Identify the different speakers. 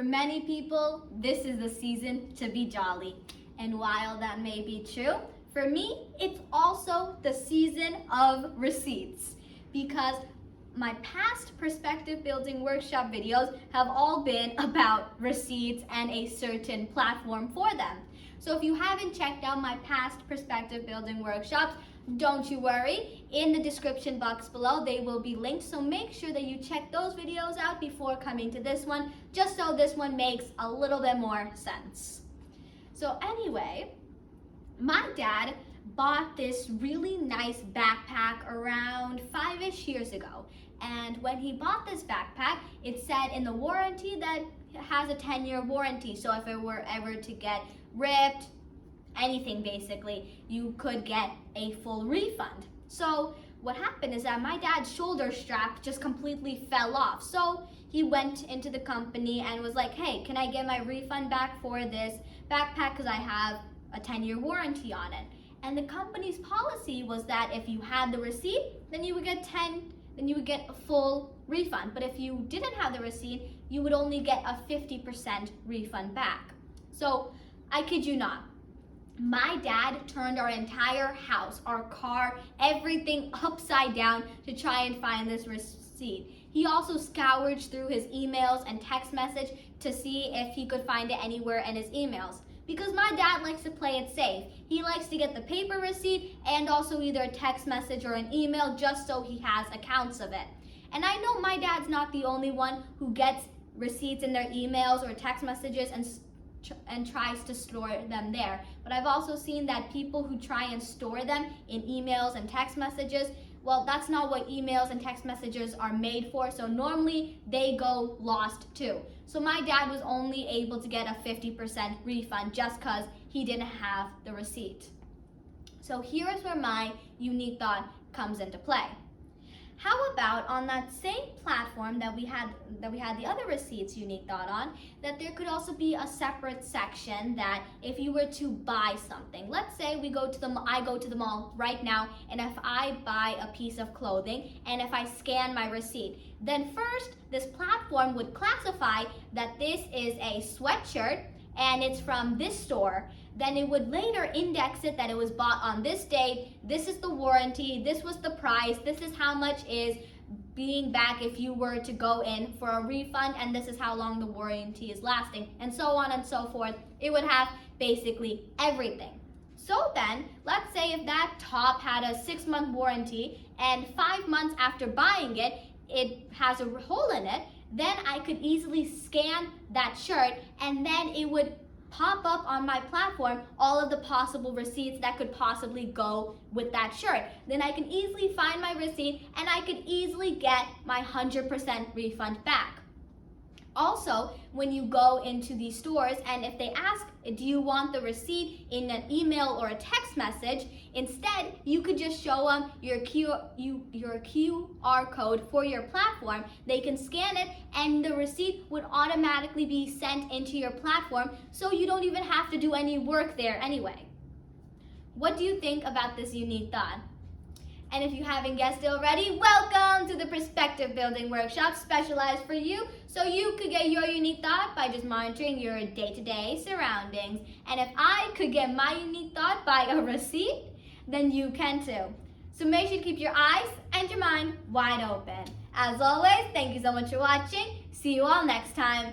Speaker 1: many people, this is the season to be jolly. And while that may be true, for me, it's also the season of receipts, because my past perspective building workshop videos have all been about receipts and a certain platform for them. So if you haven't checked out my past perspective building workshops, don't you worry. In the description box below, they will be linked. So make sure that you check those videos out before coming to this one, just so this one makes a little bit more sense. So anyway, my dad bought this really nice backpack around 5-ish years ago. And when he bought this backpack, it said in the warranty that it has a 10-year warranty. So if it were ever to get ripped, anything basically, you could get a full refund. So what happened is that my dad's shoulder strap just completely fell off. So he went into the company and was like, hey, can I get my refund back for this backpack because I have a 10-year warranty on it. And the company's policy was that if you had the receipt, then you would get a full refund. But if you didn't have the receipt, you would only get a 50% refund back. So I kid you not, my dad turned our entire house, our car, everything upside down to try and find this receipt. He also scoured through his emails and text message to see if he could find it anywhere in his emails. Because my dad likes to play it safe. He likes to get the paper receipt and also either a text message or an email just so he has accounts of it. And I know my dad's not the only one who gets receipts in their emails or text messages and tries to store them there. But I've also seen that people who try and store them in emails and text messages, well, that's not what emails and text messages are made for, so normally they go lost too. So my dad was only able to get a 50% refund just because he didn't have the receipt. So here is where my unique thought comes into play. How about on that same platform that we had the other receipts unique thought on, that there could also be a separate section that if you were to buy something, let's say I go to the mall right now, and if I buy a piece of clothing and if I scan my receipt, then first this platform would classify that this is a sweatshirt and it's from this store. Then it would later index it that it was bought on this date, this is the warranty, this was the price, this is how much is being back if you were to go in for a refund, and this is how long the warranty is lasting, and so on and so forth. It would have basically everything. So then, let's say if that top had a 6-month warranty and 5 months after buying it, it has a hole in it, then I could easily scan that shirt and then it would pop up on my platform all of the possible receipts that could possibly go with that shirt. Then I can easily find my receipt and I could easily get my 100% refund back. Also, when you go into these stores and if they ask, do you want the receipt in an email or a text message, instead you could just show them your QR code for your platform. They can scan it and the receipt would automatically be sent into your platform, so you don't even have to do any work there anyway. What do you think about this unique thought? And if you haven't guessed it already, welcome to the Perspective Building Workshop specialized for you, so you could get your unique thought by just monitoring your day-to-day surroundings. And if I could get my unique thought by a receipt, then you can too. So make sure to keep your eyes and your mind wide open. As always, thank you so much for watching. See you all next time.